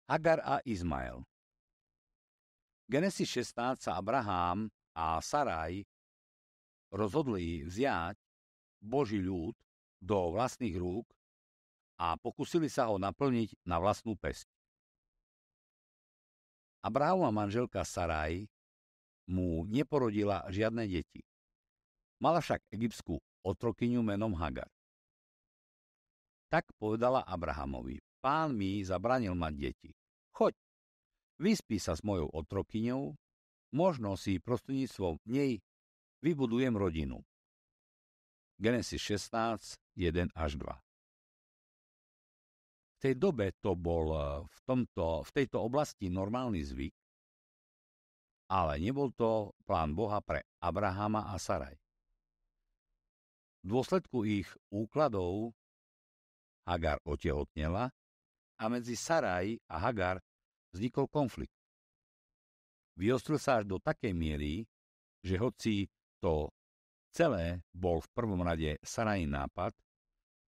Hagar a Izmael. Genesis 16 sa Abraham a Saraj rozhodli vziať Boží ľud do vlastných rúk a pokúsili sa ho naplniť na vlastnú päsť. Abrahamova manželka Saraj mu neporodila žiadne deti. Mala však egyptskú otrokyňu menom Hagar. Tak povedala Abrahamovi: Pán mi zabranil mať deti. Choď, vyspí sa s mojou otrokyňou, možno si prostredníctvom nej vybudujem rodinu. Genesis 16, 1 až 2. V tej dobe to bol v tejto oblasti normálny zvyk, ale nebol to plán Boha pre Abrahama a Saraj. V dôsledku ich úkladov Hagar otehotnela a medzi Saraj a Hagar vznikol konflikt. Vyostril sa až do takej miery, že hoci to celé bol v prvom rade Sarajin nápad,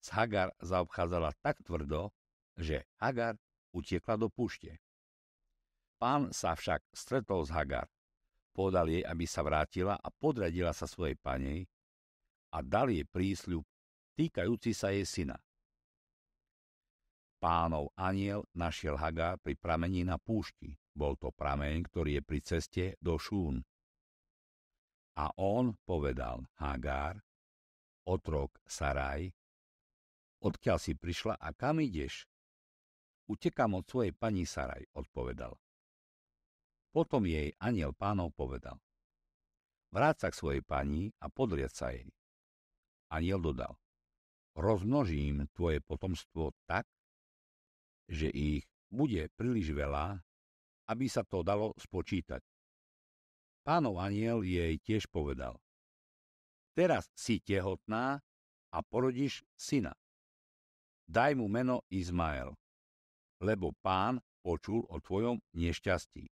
s Hagar zaobchádzala tak tvrdo, že Hagar utiekla do púšte. Pán sa však stretol s Hagar, povedal jej, aby sa vrátila a podradila sa svojej panej a dal jej prísľub týkajúci sa jej syna. Pánov anjel našiel Hagar pri pramení na púšti. Bol to prameň, ktorý je pri ceste do Šún. A on povedal: Hagar, otrok Saraj, odkiaľ si prišla a kam ideš? Utekám od svojej pani Saraj, odpovedal. Potom jej anjel Pánov povedal: Vráť sa k svojej pani a podriad sa jej. Anjel dodal: Rozmnožím tvoje potomstvo tak, že ich bude príliš veľa, aby sa to dalo spočítať. Pánov anjel jej tiež povedal: Teraz si tehotná a porodíš syna. Daj mu meno Izmael, lebo Pán počul o tvojom nešťastí.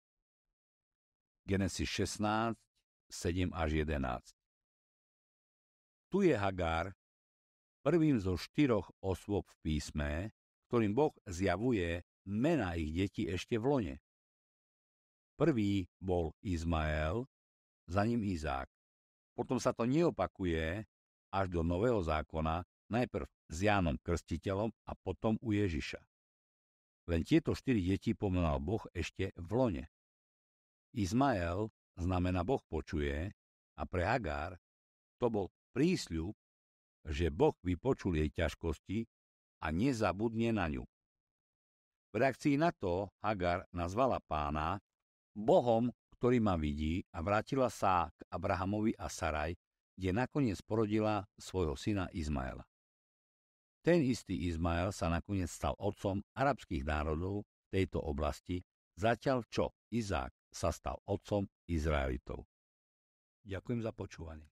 Genesis 16, 7 až 11. Tu je Hagar, prvým zo 4 osôb v písme, ktorým Boh zjavuje mená ich detí ešte v lone. Prvý bol Izmael, za ním Izák. Potom sa to neopakuje až do Nového zákona, najprv s Jánom Krstiteľom a potom u Ježiša. Len tieto 4 deti pomenoval Boh ešte v lone. Izmael znamená Boh počuje a pre Hagar to bol prísľub, že Boh vypočul jej ťažkosti a nezabudne na ňu. V reakcii na to Hagar nazvala Pána Bohom, ktorý ma vidí, a vrátila sa k Abrahamovi a Saraj, kde nakoniec porodila svojho syna Izmaela. Ten istý Izmael sa nakoniec stal otcom arabských národov tejto oblasti, zatiaľ čo Izák sa stal otcom Izraelitov. Ďakujem za počúvanie.